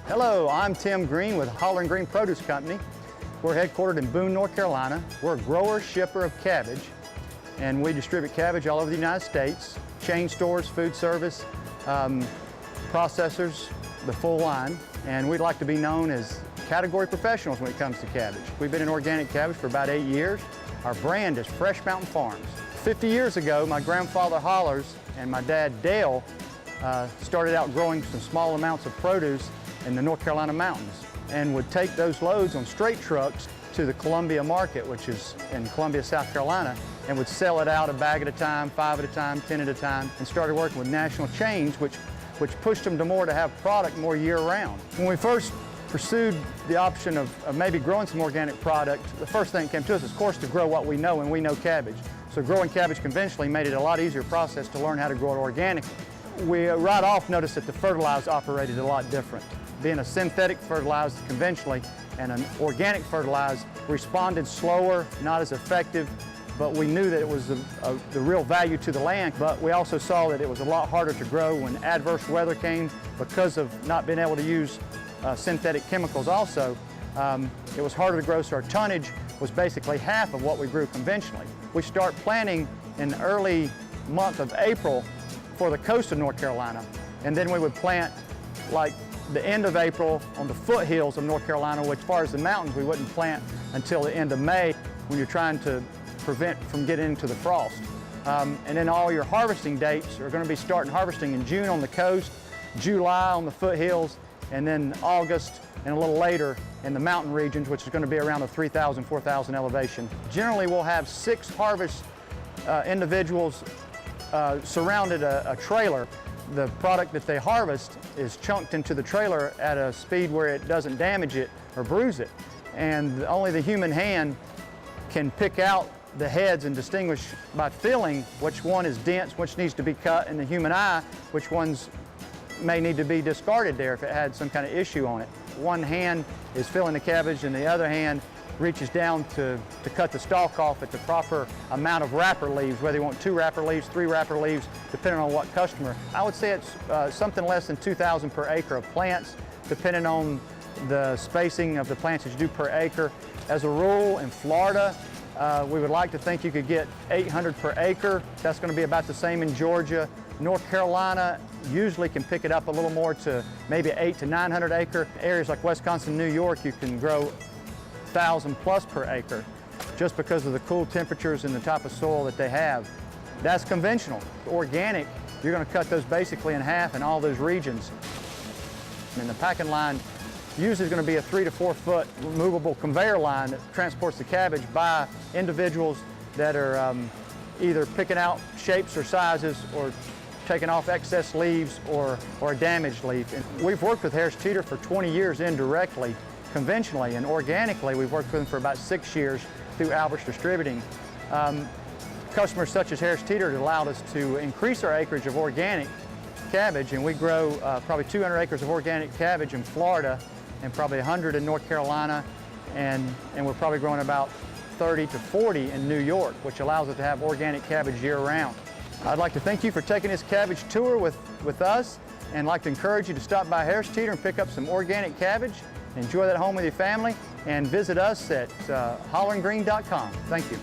Hello, I'm Tim Green with Hollar Green Produce Company. We're headquartered in Boone, North Carolina. We're a grower, shipper of cabbage, and we distribute cabbage all over the United States, chain stores, food service, processors, the full line, and we'd like to be known as category professionals when it comes to cabbage. We've been in organic cabbage for about 8 years. Our brand is Fresh Mountain Farms. 50 years ago, my grandfather Hollars and my dad Dale started out growing some small amounts of produce in the North Carolina mountains and would take those loads on straight trucks to the Columbia market, which is in Columbia, South Carolina, and would sell it out a bag at a time, 5 at a time, 10 at a time, and started working with national chains, which pushed them to have product more year-round. When we first pursued the option of maybe growing some organic product, the first thing that came to us is, of course, to grow what we know, and we know cabbage. So growing cabbage conventionally made it a lot easier process to learn how to grow it organically. We right off noticed that the fertilizer operated a lot different. Being a synthetic fertilizer conventionally and an organic fertilizer responded slower, not as effective, but we knew that it was the real value to the land. But we also saw that it was a lot harder to grow when adverse weather came because of not being able to use synthetic chemicals also. It was harder to grow, so our tonnage was basically half of what we grew conventionally. We start planting in the early month of April for the coast of North Carolina, and then we would plant like the end of April on the foothills of North Carolina, which as far as the mountains, we wouldn't plant until the end of May when you're trying to prevent from getting into the frost. And then all your harvesting dates are going to be starting harvesting in June on the coast, July on the foothills, and then August and a little later in the mountain regions, which is going to be around the 3,000, 4,000 elevation. Generally, we'll have 6 harvest individuals surrounded a trailer. The product that they harvest is chunked into the trailer at a speed where it doesn't damage it or bruise it. And only the human hand can pick out the heads and distinguish by feeling which one is dense, which needs to be cut, and the human eye, which ones may need to be discarded there if it had some kind of issue on it. One hand is filling the cabbage and the other hand reaches down to cut the stalk off at the proper amount of wrapper leaves, whether you want 2 wrapper leaves, 3 wrapper leaves, depending on what customer. I would say it's something less than 2,000 per acre of plants, depending on the spacing of the plants that you do per acre. As a rule, in Florida, we would like to think you could get 800 per acre. That's going to be about the same in Georgia. North Carolina usually can pick it up a little more to maybe 800 to 900 acre. Areas like Wisconsin, New York, you can grow 1,000 plus per acre just because of the cool temperatures and the type of soil that they have. That's conventional. Organic, you're going to cut those basically in half in all those regions. And the packing line usually is going to be a 3 to 4 foot movable conveyor line that transports the cabbage by individuals that are either picking out shapes or sizes or taking off excess leaves or a damaged leaf. And we've worked with Harris Teeter for 20 years indirectly, conventionally, and organically we've worked with them for about 6 years through Albert's Distributing. Customers such as Harris Teeter have allowed us to increase our acreage of organic cabbage, and we grow probably 200 acres of organic cabbage in Florida and probably 100 in North Carolina, and we're probably growing about 30 to 40 in New York, which allows us to have organic cabbage year-round. I'd like to thank you for taking this cabbage tour with us, and like to encourage you to stop by Harris Teeter and pick up some organic cabbage. Enjoy that home with your family, and visit us at hollarandgreen.com. Thank you.